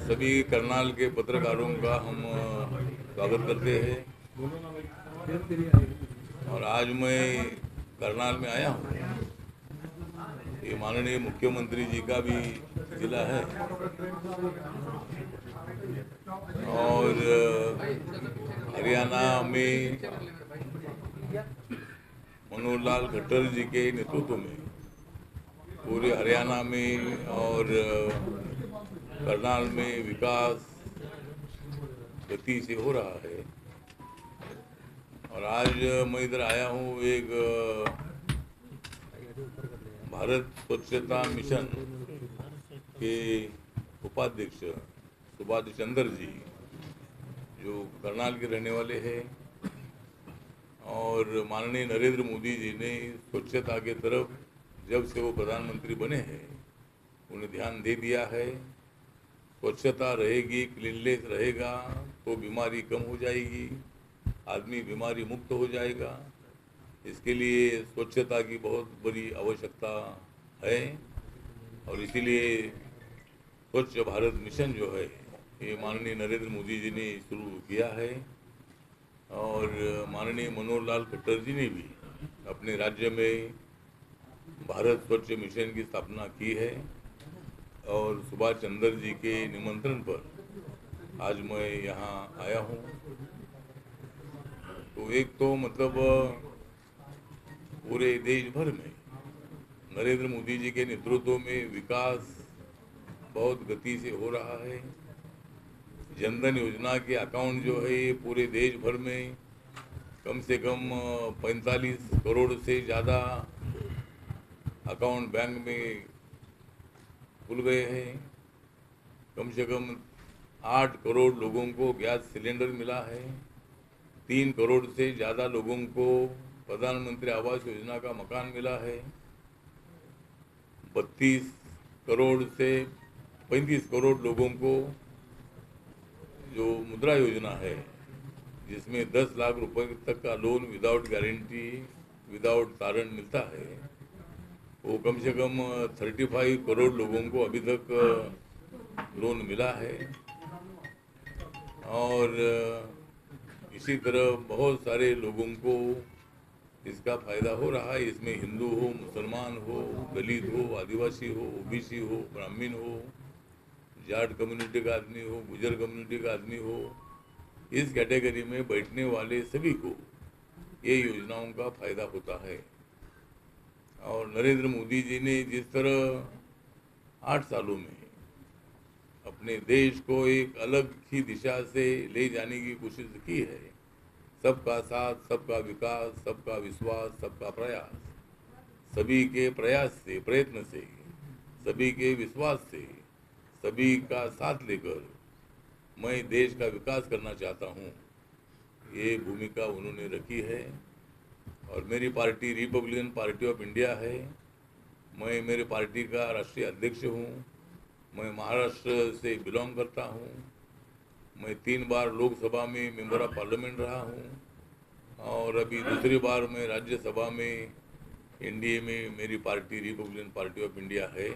सभी करनाल के पत्रकारों का हम स्वागत करते हैं। और आज मैं करनाल में आया हूँ। ये माननीय मुख्यमंत्री जी का भी जिला है और हरियाणा में मनोहर लाल खट्टर जी के नेतृत्व में पूरे हरियाणा में और करनाल में विकास गति से हो रहा है। और आज मैं इधर आया हूँ एक भारत स्वच्छता मिशन के उपाध्यक्ष सुभाष चंद्र जी जो करनाल के रहने वाले हैं और माननीय नरेंद्र मोदी जी ने स्वच्छता के तरफ जब से वो प्रधानमंत्री बने हैं उन्हें ध्यान दे दिया है। स्वच्छता रहेगी, क्लीननेस रहेगा तो बीमारी कम हो जाएगी, आदमी बीमारी मुक्त हो जाएगा। इसके लिए स्वच्छता की बहुत बड़ी आवश्यकता है और इसीलिए स्वच्छ भारत मिशन जो है ये माननीय नरेंद्र मोदी जी ने शुरू किया है और माननीय मनोहर लाल खट्टर जी ने भी अपने राज्य में भारत स्वच्छ मिशन की स्थापना की है। और सुभाष चंद्र जी के निमंत्रण पर आज मैं यहाँ आया हूँ। तो एक तो मतलब पूरे देश भर में नरेंद्र मोदी जी के नेतृत्व में विकास बहुत गति से हो रहा है। जनधन योजना के अकाउंट जो है ये पूरे देश भर में कम से कम 45 करोड़ से ज़्यादा अकाउंट बैंक में खुल गए हैं। कम से कम 8 करोड़ लोगों को गैस सिलेंडर मिला है। 3 करोड़ से ज़्यादा लोगों को प्रधानमंत्री आवास योजना का मकान मिला है। 32 करोड़ से 35 करोड़ लोगों को जो मुद्रा योजना है जिसमें 10 लाख रुपए तक का लोन विदाउट गारंटी विदाउट तारण मिलता है, वो कम से कम 35 करोड़ लोगों को अभी तक लोन मिला है। और इसी तरह बहुत सारे लोगों को इसका फायदा हो रहा है। इसमें हिंदू हो, मुसलमान हो, दलित हो, आदिवासी हो, ओबीसी हो, ब्राह्मण हो, जाट कम्युनिटी का आदमी हो, गुजर कम्युनिटी का आदमी हो, इस कैटेगरी में बैठने वाले सभी को ये योजनाओं का फायदा होता है। और नरेंद्र मोदी जी ने जिस तरह 8 सालों में अपने देश को एक अलग ही दिशा से ले जाने की कोशिश की है, सबका साथ, सबका विकास, सबका विश्वास, सबका प्रयास, सभी के प्रयास से, प्रयत्न से, सभी के विश्वास से, सभी का साथ लेकर मैं देश का विकास करना चाहता हूँ, ये भूमिका उन्होंने रखी है। और मेरी party Republican party of India है। मैं मेरे पार्टी का राष्ट्रीय अध्यक्ष हूँ। मैं महाराष्ट्र से बिलोंग करता हूँ। मैं 3 बार लोकसभा में मेंबर ऑफ पार्लियामेंट रहा हूँ और अभी दूसरी बार मैं राज्यसभा में एनडीए में मेरी party Republican party of India है।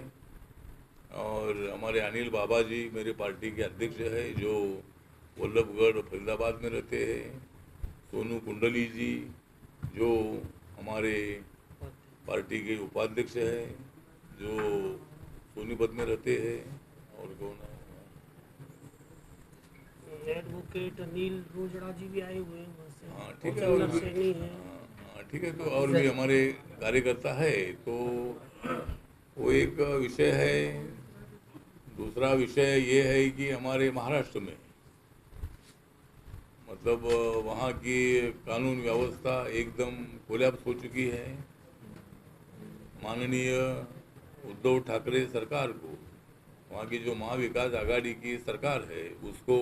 और हमारे अनिल बाबा जी मेरे पार्टी के अध्यक्ष है जो वल्लभगढ़ फरीदाबाद में रहते हैं। सोनू कुंडली जी जो हमारे पार्टी के उपाध्यक्ष है जो सोनीपत में रहते हैं। और कौन है, एडवोकेट अनिल रोजड़ा जी भी आए हुए हैं वहाँ से। हाँ ठीक है, और ठीक है। तो और भी हमारे कार्यकर्ता है। तो वो एक विषय है। दूसरा विषय ये है कि हमारे महाराष्ट्र में मतलब वहाँ की कानून व्यवस्था एकदम कोलैप्स हो चुकी है। माननीय उद्धव ठाकरे सरकार को, वहाँ की जो महाविकास आघाड़ी की सरकार है, उसको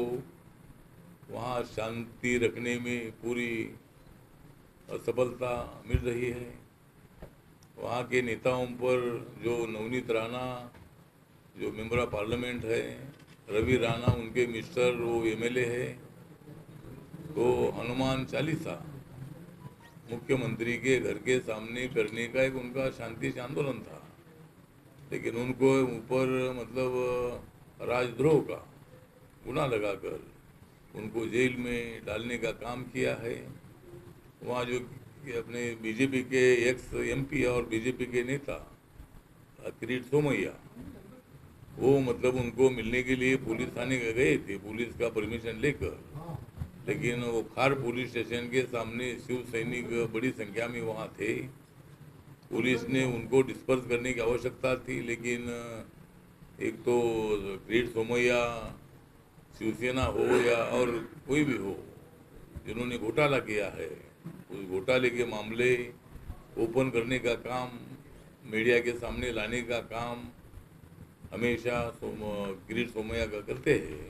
वहाँ शांति रखने में पूरी असफलता मिल रही है। वहाँ के नेताओं पर जो नवनीत राणा जो मेंबर ऑफ पार्लियामेंट है, रवि राणा उनके मिस्टर वो एमएलए है, तो हनुमान चालीसा मुख्यमंत्री के घर के सामने करने का एक उनका शांति से आंदोलन था, लेकिन उनको ऊपर मतलब राजद्रोह का गुनाह लगाकर उनको जेल में डालने का काम किया है। वहाँ जो अपने बीजेपी के एक्स एमपी और बीजेपी के नेता किरीट सोमैया, वो मतलब उनको मिलने के लिए पुलिस थाने गए थे पुलिस का परमिशन लेकर, लेकिन वो खार पुलिस स्टेशन के सामने शिव सैनिक बड़ी संख्या में वहाँ थे। पुलिस ने उनको डिस्पर्स करने की आवश्यकता थी, लेकिन एक तो किरीट सोमैया शिवसेना हो या और कोई भी हो जिन्होंने घोटाला किया है, उस घोटाले के मामले ओपन करने का काम, मीडिया के सामने लाने का काम हमेशा किरीट सोमैया का करते हैं।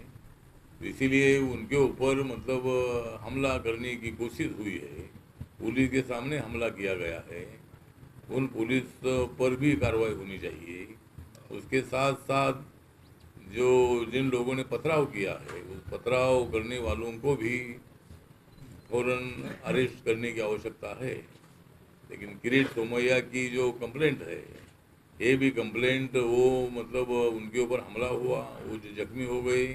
इसीलिए उनके ऊपर मतलब हमला करने की कोशिश हुई है, पुलिस के सामने हमला किया गया है। उन पुलिस पर भी कार्रवाई होनी चाहिए। उसके साथ साथ जो जिन लोगों ने पथराव किया है, उस पथराव करने वालों को भी फौरन अरेस्ट करने की आवश्यकता है। लेकिन किरीट सोमैया की जो कंप्लेंट है, ये भी कंप्लेंट वो मतलब उनके ऊपर हमला हुआ, वो जो जख्मी हो गए,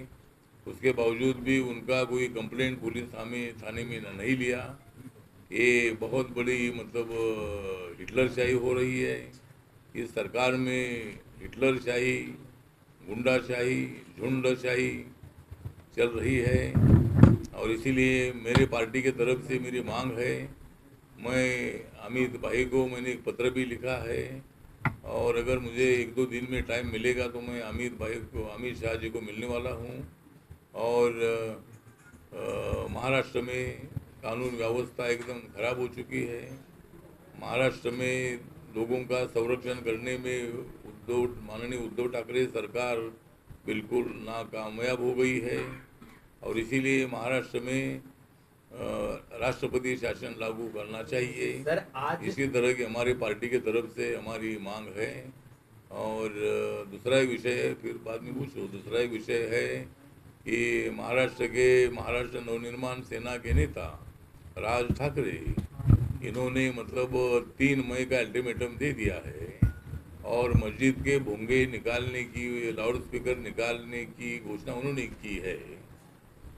उसके बावजूद भी उनका कोई कंप्लेंट पुलिस थाने में नहीं लिया। ये बहुत बड़ी मतलब हिटलरशाही हो रही है। इस सरकार में हिटलरशाही, गुंडाशाही, झुंडशाही चल रही है। और इसीलिए मेरे पार्टी के तरफ से मेरी मांग है, मैं अमित भाई को मैंने एक पत्र भी लिखा है, और अगर मुझे 1-2 दिन में टाइम मिलेगा तो मैं अमित भाई को, अमित शाह जी को मिलने वाला हूँ। और महाराष्ट्र में कानून व्यवस्था एकदम खराब हो चुकी है। महाराष्ट्र में लोगों का संरक्षण करने में माननीय उद्धव ठाकरे सरकार बिल्कुल नाकामयाब हो गई है, और इसीलिए महाराष्ट्र में राष्ट्रपति शासन लागू करना चाहिए। सर, आज इसी तरह की हमारी पार्टी के तरफ से हमारी मांग है। और दूसरा एक विषय है, फिर बाद में पूछो, दूसरा एक विषय है कि महाराष्ट्र नवनिर्माण सेना के नेता राज ठाकरे, इन्होंने मतलब 3 मई का अल्टीमेटम दे दिया है, और मस्जिद के भोंगे निकालने की, लाउड स्पीकर निकालने की घोषणा उन्होंने की है।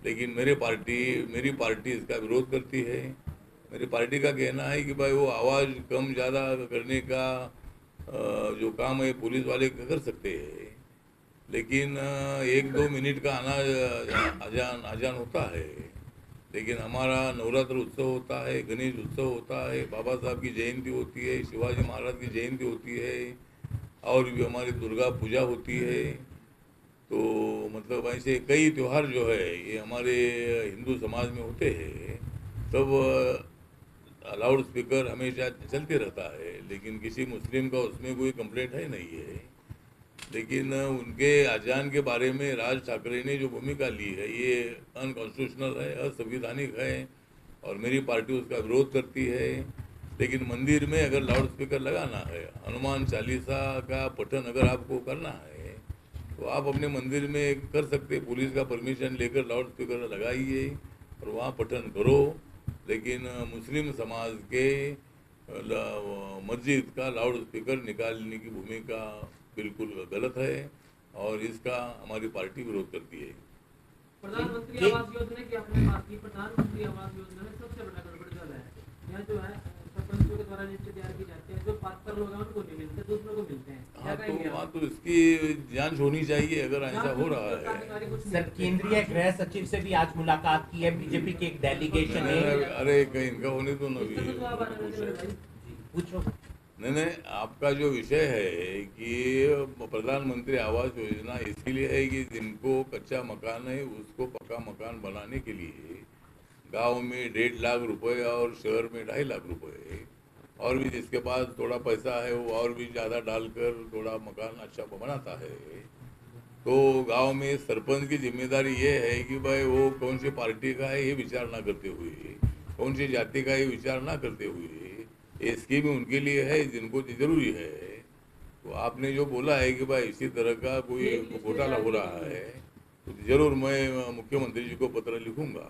लेकिन मेरी पार्टी इसका विरोध करती है। मेरी पार्टी का कहना है कि भाई वो आवाज़ कम ज़्यादा करने का जो काम है पुलिस वाले कर सकते हैं, लेकिन 1-2 मिनट का अजान होता है। लेकिन हमारा नवरात्र उत्सव होता है, गणेश उत्सव होता है, बाबा साहब की जयंती होती है, शिवाजी महाराज की जयंती होती है, और भी हमारी दुर्गा पूजा होती है। तो मतलब ऐसे कई त्यौहार जो है ये हमारे हिंदू समाज में होते हैं। तब लाउड स्पीकर हमेशा चलते रहता है, लेकिन किसी मुस्लिम का उसमें कोई कंप्लेंट है नहीं है। लेकिन उनके अजान के बारे में राज ठाकरे ने जो भूमिका ली है, ये अनकॉन्स्टिट्यूशनल है, असंवैधानिक है, और मेरी पार्टी उसका विरोध करती है। लेकिन मंदिर में अगर लाउड स्पीकर लगाना है, हनुमान चालीसा का पठन अगर आपको करना है, तो आप अपने मंदिर में कर सकते, पुलिस का परमिशन लेकर लाउड स्पीकर लगाइए और वहाँ पठन करो। लेकिन मुस्लिम समाज के मस्जिद का लाउड स्पीकर निकालने की भूमिका बिल्कुल गलत है, और इसका हमारी पार्टी विरोध करती है। प्रधानमंत्री आवास योजना की आपने बात की, प्रधानमंत्री आवास योजना में सबसे बड़ा गड़बड़ है, यहाँ जो है सरपंचों के द्वारा लिस्ट तैयार की जाती है, जो पात्र लोग हैं उनको नहीं मिलते, दूसरों को मिलते हैं। हाँ, तो इसकी जांच होनी चाहिए अगर ऐसा हो रहा है। सर, केंद्रीय गृह सचिव से भी आज मुलाकात की है बीजेपी के एक डेलीगेशन ने। अरे कहीं इनका होने तो नहीं पूछो। नहीं, आपका जो विषय है कि प्रधानमंत्री आवास योजना इसीलिए है कि जिनको कच्चा मकान है उसको पक्का मकान बनाने के लिए गांव में 1.5 लाख रुपए और शहर में 2.5 लाख रुपए, और भी जिसके पास थोड़ा पैसा है वो और भी ज़्यादा डालकर थोड़ा मकान अच्छा बनाता है। तो गांव में सरपंच की जिम्मेदारी ये है कि भाई वो कौन सी पार्टी का है ये विचार ना करते हुए, कौन सी जाति का ये विचार ना करते हुए, ये स्कीम उनके लिए है जिनको जरूरी है। तो आपने जो बोला है कि भाई इसी तरह का कोई घोटाला हो रहा है, तो जरूर मैं मुख्यमंत्री जी को पत्र लिखूंगा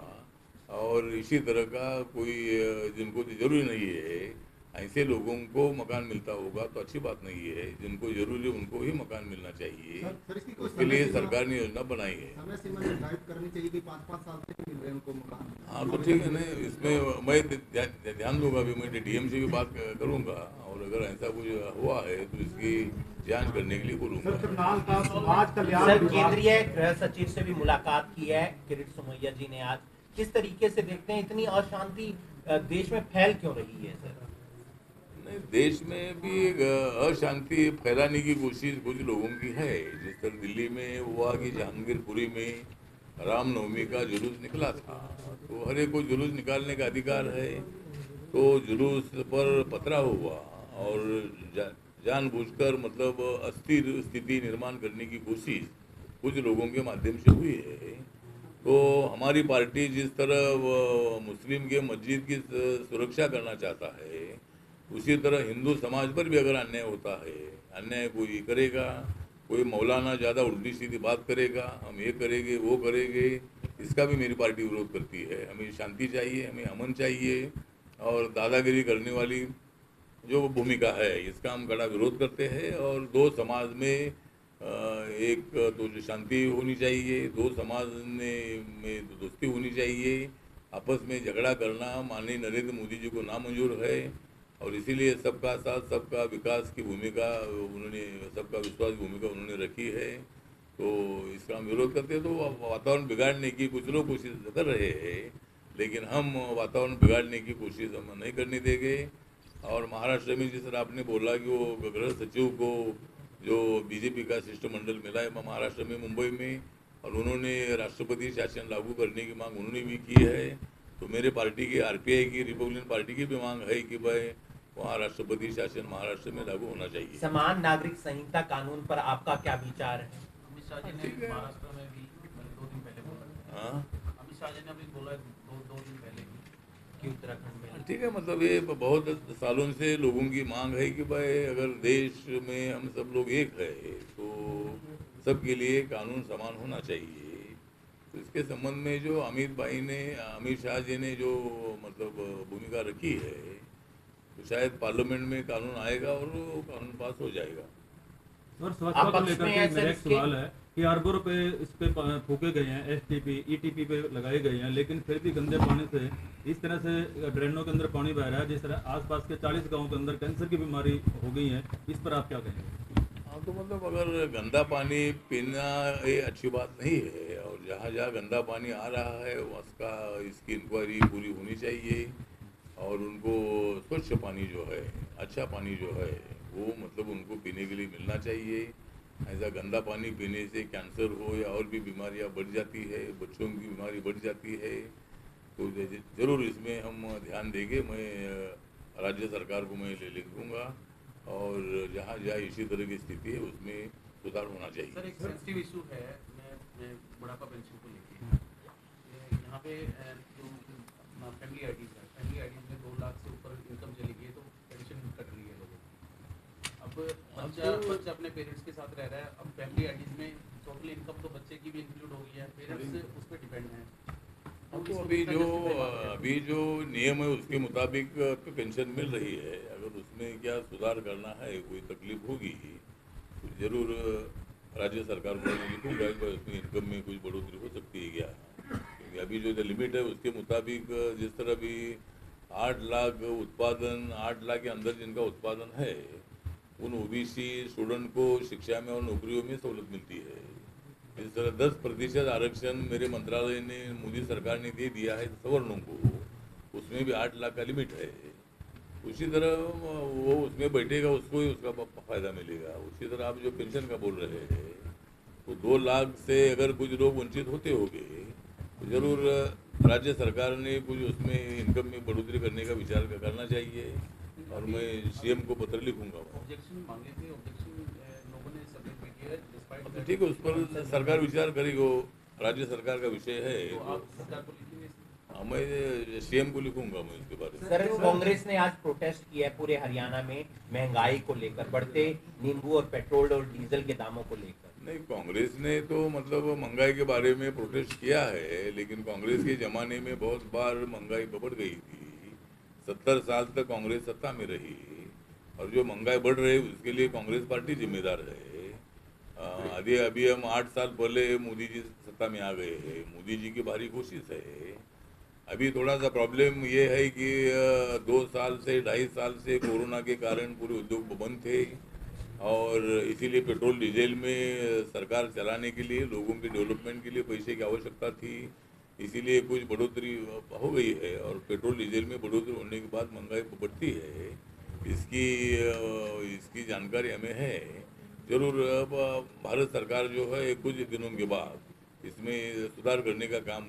और इसी तरह का कोई जिनको जरूरी नहीं है, ऐसे लोगों को मकान मिलता होगा तो अच्छी बात नहीं है। जिनको जरूरी है उनको ही मकान मिलना चाहिए। सर, इसकी कोई उसके लिए समय सीमा- सरकार ने योजना बनाई है। समय सीमा निर्धारित करनी चाहिए कि 5-5 साल तक मिल रहे हैं उनको मकान। हाँ तो ठीक है ना, इसमें मैं ध्यान दूंगा। अभी मैं डीएम से भी बात करूंगा, और अगर ऐसा कुछ हुआ है तो इसकी जांच करने के लिए बोलूंगा। करनाल का समाज कल्याण सर, विभाग- केंद्रीय गृह सचिव से भी मुलाकात की है किरीट सोमैया जी ने आज। किस तरीके से देखते हैं इतनी अशांति देश में फैल क्यों रही है सर? नहीं, देश में भी अशांति फैलाने की कोशिश कुछ लोगों की है। जिस तरह दिल्ली में हुआ कि जहांगीरपुरी में रामनवमी का जुलूस निकला था, तो हर एक को जुलूस निकालने का अधिकार है। तो जुलूस पर पथराव हुआ और जानबूझकर मतलब अस्थिर स्थिति निर्माण करने की कोशिश कुछ लोगों के माध्यम से हुई है। तो हमारी पार्टी जिस तरह मुस्लिम के मस्जिद की सुरक्षा करना चाहता है, उसी तरह हिंदू समाज पर भी अगर अन्याय होता है, अन्याय कोई करेगा, कोई मौलाना ज़्यादा उल्टी सीधी बात करेगा, हम ये करेंगे वो करेंगे, इसका भी मेरी पार्टी विरोध करती है। हमें शांति चाहिए, हमें अमन चाहिए, और दादागिरी करने वाली जो भूमिका है इसका हम कड़ा विरोध करते हैं। और दो समाज में एक तो जो शांति होनी चाहिए, दो समाज में दोस्ती होनी चाहिए। आपस में झगड़ा करना माननीय नरेंद्र मोदी जी को नामंजूर है, और इसीलिए सबका साथ सबका विकास की भूमिका उन्होंने, सबका विश्वास की भूमिका उन्होंने रखी है। तो इसका हम विरोध करते हैं। तो वातावरण बिगाड़ने की कुछ लोग कोशिश कर रहे हैं, लेकिन हम वातावरण बिगाड़ने की कोशिश हम नहीं करने देंगे। और महाराष्ट्र में जिस तरह आपने बोला कि वो गृह सचिव को जो बीजेपी का शिष्टमंडल मिला है महाराष्ट्र में, मुंबई में, और उन्होंने राष्ट्रपति शासन लागू करने की मांग उन्होंने भी की है, तो मेरे पार्टी की, आरपीआई की, रिपब्लिकन पार्टी की भी मांग है कि भाई वहाँ राष्ट्रपति शासन महाराष्ट्र में लागू होना चाहिए। समान नागरिक संहिता कानून पर आपका क्या विचार है? अमित शाह जी ने महाराष्ट्र में भी 2 दिन पहले बोला। हाँ अमित शाह जी ने अभी बोला 2 दिन पहले कि उत्तराखंड में ठीक है, मतलब ये बहुत सालों से लोगों की मांग है कि भाई अगर देश में हम सब लोग एक है तो सबके लिए कानून समान होना चाहिए। तो इसके संबंध में जो अमित शाह जी ने जो मतलब भूमिका रखी है, तो शायद पार्लियामेंट में कानून आएगा और वो कानून पास हो जाएगा। और स्वच्छता को आपस लेकर में के ऐसे मेरा एक इसके- सवाल है कि अरबों रुपए इस पे फूके गए हैं, एसटीपी ईटीपी पे लगाए गए हैं, लेकिन फिर भी गंदे पानी से इस तरह से ड्रेनों के अंदर पानी बह रहा है, जिस तरह आसपास के 40 गांवों के अंदर कैंसर की बीमारी हो गई है। इस पर आप क्या कहेंगे? हाँ, तो मतलब अगर गंदा पानी पीना ये अच्छी बात नहीं है, और जहाँ जहाँ गंदा पानी आ रहा है उसका इसकी इंक्वायरी पूरी होनी चाहिए, और उनको स्वच्छ पानी जो है, अच्छा पानी जो है वो मतलब उनको पीने के लिए मिलना चाहिए। ऐसा गंदा पानी पीने से कैंसर हो या और भी बीमारियां बढ़ जाती है, बच्चों की बीमारी बढ़ जाती है। तो ज़रूर इसमें हम ध्यान देंगे। मैं राज्य सरकार को मैं लिख दूँगा, और जहाँ जहाँ इसी तरह की स्थिति है उसमें सुधार होना सर, चाहिए। एक सेंसिटिव इशू है मैं बुढ़ापा पेंशन को लेके। यहाँ पे जो फैमिली आईडीज है, फैमिली आईडीज में 2 लाख से ऊपर इनकम चली गई है तो पेंशन कट रही है लोगों की। अब बच्चा अपने पेरेंट्स के साथ रह रहा है। अब फैमिली आईडीज में टोटल इनकम तो बच्चे की भी इंक्लूड हो गई है, पेरेंट्स उस पर डिपेंड है। तो अभी जो नियम है उसके मुताबिक पेंशन मिल रही है। अगर उसमें क्या सुधार करना है, कोई तकलीफ होगी तो जरूर राज्य सरकार को मैं लिखूंगा कि उसमें इनकम में कुछ बढ़ोतरी हो सकती है क्या। क्योंकि अभी जो लिमिट है उसके मुताबिक जिस तरह भी 8 लाख उत्पादन, 8 लाख के अंदर जिनका उत्पादन है, उन ओबीसी स्टूडेंट को शिक्षा में और नौकरियों में सहूलत मिलती है। इस तरह 10% आरक्षण मेरे मंत्रालय ने, मोदी सरकार ने दे दिया है सवर्णों को, उसमें भी 8 लाख का लिमिट है। उसी तरह वो उसमें बैठेगा, उसको ही उसका फायदा मिलेगा। उसी तरह आप जो पेंशन का बोल रहे हैं, तो 2 लाख से अगर कुछ लोग वंचित होते होंगे तो जरूर राज्य सरकार ने कुछ उसमें इनकम में बढ़ोतरी करने का विचार करना चाहिए, और मैं सीएम को पत्र लिखूंगा। ऑब्जेक्शन मांगे थे, ऑब्जेक्शन लोगों ने सबमिट भी किया है डिस्पाइट तो ठीक है, उस पर सरकार विचार करेगी, वो राज्य सरकार का विषय है। तो आप सरकार को लिखेंगे। हाँ, मैं सीएम को लिखूंगा मैं इसके बारे में। सर, कांग्रेस ने आज प्रोटेस्ट किया है पूरे हरियाणा में महंगाई को लेकर, बढ़ते नींबू और पेट्रोल और डीजल के दामों को लेकर। नहीं, कांग्रेस ने तो मतलब महंगाई के बारे में प्रोटेस्ट किया है, लेकिन कांग्रेस के ज़माने में बहुत बार महंगाई बढ़ गई थी। 70 साल तक कांग्रेस सत्ता में रही, और जो महंगाई बढ़ रही है उसके लिए कांग्रेस पार्टी जिम्मेदार है। अभी हम 8 साल पहले मोदी जी सत्ता में आ गए हैं, मोदी जी की भारी कोशिश है। अभी थोड़ा सा प्रॉब्लम ये है कि 2 साल से 2.5 साल से कोरोना के कारण पूरे उद्योग बंद थे, और इसीलिए पेट्रोल डीजल में सरकार चलाने के लिए, लोगों के डेवलपमेंट के लिए पैसे की आवश्यकता थी, इसीलिए कुछ बढ़ोतरी हो गई है। और पेट्रोल डीजल में बढ़ोतरी होने के बाद महंगाई बढ़ती है, इसकी जानकारी हमें है। जरूर अब भारत सरकार जो है कुछ दिनों के बाद इसमें सुधार करने का काम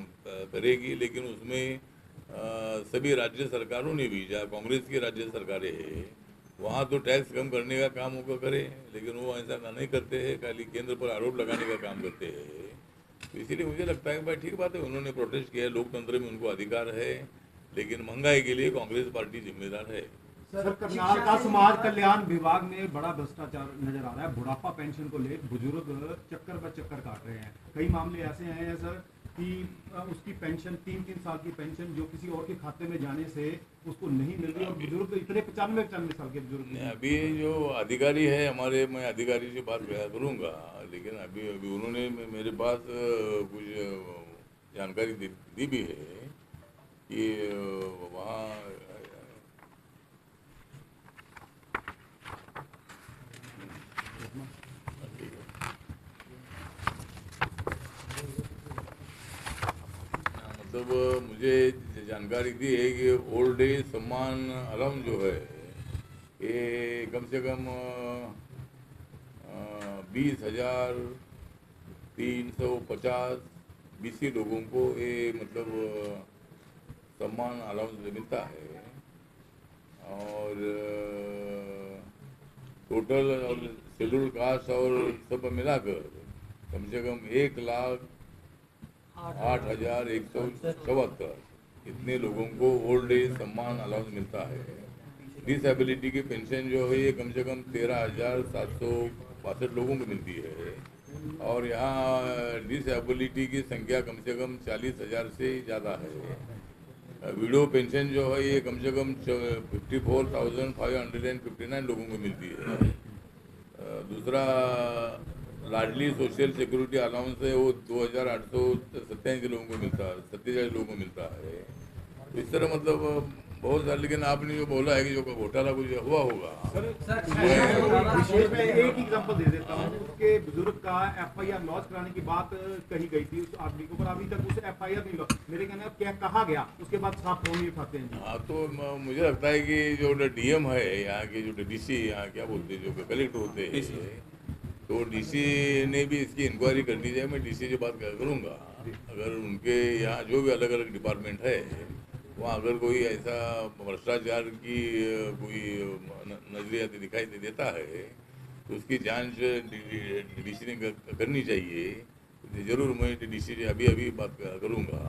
करेगी, लेकिन उसमें सभी राज्य सरकारों ने भी, जहाँ कांग्रेस की राज्य सरकारें हैं वहाँ तो टैक्स कम करने का काम होकर करें, लेकिन वो ऐसा नहीं करते हैं, खाली केंद्र पर आरोप लगाने का काम करते हैं। तो इसीलिए मुझे लगता है कि भाई ठीक बात है, उन्होंने प्रोटेस्ट किया, लोकतंत्र में उनको अधिकार है, लेकिन महंगाई के लिए कांग्रेस पार्टी जिम्मेदार है। सर, करनाल का समाज कल्याण विभाग में बड़ा भ्रष्टाचार नजर आ रहा है। बुढ़ापा पेंशन को लेकर बुजुर्ग चक्कर पर चक्कर काट रहे हैं। कई मामले ऐसे हैं सर कि उसकी पेंशन 3-3 साल की पेंशन जो किसी और के खाते में जाने से उसको नहीं मिल रही, और बुजुर्ग इतने 95 साल के बुजुर्ग। अभी जो अधिकारी है हमारे, मैं अधिकारी से बात करूँगा, लेकिन अभी उन्होंने मेरे पास कुछ जानकारी दी भी है कि वहाँ मतलब मुझे जानकारी दी है कि ओल्ड एज सम्मान अलाउंस जो है ये कम से कम 20,350 BC लोगों को ये मतलब सम्मान अलाउंस मिलता है, और टोटल और शेड्यूल कास्ट और सब मिलाकर कम से कम 1,08,174 इतने लोगों को ओल्ड एज सम्मान अलाउंस मिलता है। डिसेबिलिटी की पेंशन जो है ये कम से कम 13,762 लोगों को मिलती है, और यहाँ डिसेबिलिटी की संख्या कम से कम 40,000 से ज़्यादा है। विडो पेंशन जो है ये कम से कम 54,559 लोगों को मिलती है। दूसरा लाडली सोशल सिक्योरिटी अलाउंस है वो 2,887 लोगों को मिलता है, 47 लोगों को मिलता है। तो इस तरह मतलब बहुत सारे, लेकिन आपने जो बोला है कि जो घोटाला कुछ हुआ होगा, विशेष में एक एग्जांपल दे देता हूँ। उसके बुजुर्ग का FIR लॉन्च कराने की बात कही गई थी उस आदमी को, पर अभी तक उसे FIR नहीं लॉन्च, मेरे कहने क्या कहा गया उसके बाद साफ फोन नहीं उठाते हैं। हाँ, तो मुझे लगता है कि जो DM है यहाँ के, जो DC यहाँ क्या बोलते हैं, जो कलेक्टर होते हैं, तो DC ने भी इसकी इंक्वायरी करनी चाहिए। मैं DC से बात करूँगा, अगर उनके यहाँ जो भी अलग अलग डिपार्टमेंट है वहाँ अगर कोई ऐसा भ्रष्टाचार की कोई नजरिया दिखाई देता है तो उसकी जांच DC ने करनी चाहिए। जरूर मैं DC से अभी बात करूँगा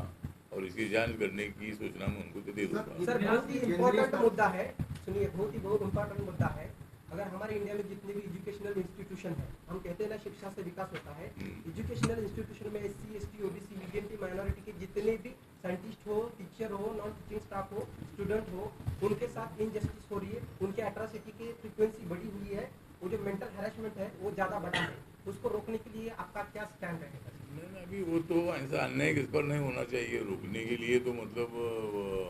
और इसकी जांच करने की सूचना मैं उनको दे दूँगा। सर, बहुत ही इम्पोर्टेंट मुद्दा है, सुनिए, बहुत इम्पोर्टेंट मुद्दा है। अगर हमारे इंडिया में जितने भी एजुकेशनल इंस्टीट्यूशन है, हम कहते हैं ना शिक्षा से विकास होता है, एजुकेशनल इंस्टीट्यूशन में SC, ST, OBC, BNT minority के जितने भी साइंटिस्ट हो, टीचर हो, नॉन टीचिंग स्टाफ हो, स्टूडेंट हो, उनके साथ इनजस्टिस हो रही है, उनके एट्रोसिटी की फ्रीक्वेंसी बढ़ी हुई है, वो जो मेंटल हैरेसमेंट है वो ज़्यादा बढ़ा है। उसको रोकने के लिए आपका क्या स्टैंड रहेगा? नहीं, अभी वो तो ऐसा अन्याय किस पर नहीं होना चाहिए। रोकने के लिए तो मतलब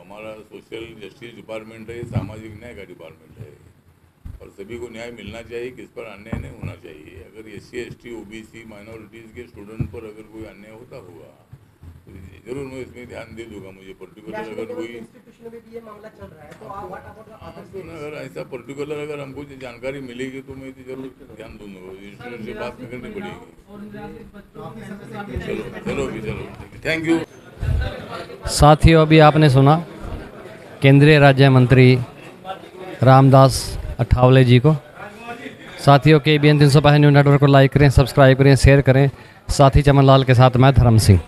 हमारा सोशल जस्टिस डिपार्टमेंट है, सामाजिक न्याय का डिपार्टमेंट है, और सभी को न्याय मिलना चाहिए, किस पर अन्याय नहीं होना चाहिए। अगर SC, ST, OBC माइनॉरिटीज़ के स्टूडेंट पर अगर कोई अन्याय होता होगा तो जरूर मैं इसमें ध्यान दे दूंगा। मुझे पर्टिकुलर अगर कोई इंस्टीट्यूशन में भी ये मामला चल रहा है, तो अगर ऐसा पर्टिकुलर अगर हमको जानकारी मिलेगी तो मैं जरूर ध्यान दूंगा, इंस्टीट्यूशन से बात करनी पड़ेगी। चलो, थैंक यू। साथियों, अभी आपने सुना केंद्रीय राज्य मंत्री रामदास अठावले जी को। साथियों, KBN 365 न्यूज़ नेटवर्क को लाइक करें, सब्सक्राइब करें, शेयर करें। साथी चमन लाल के साथ मैं धर्म सिंह।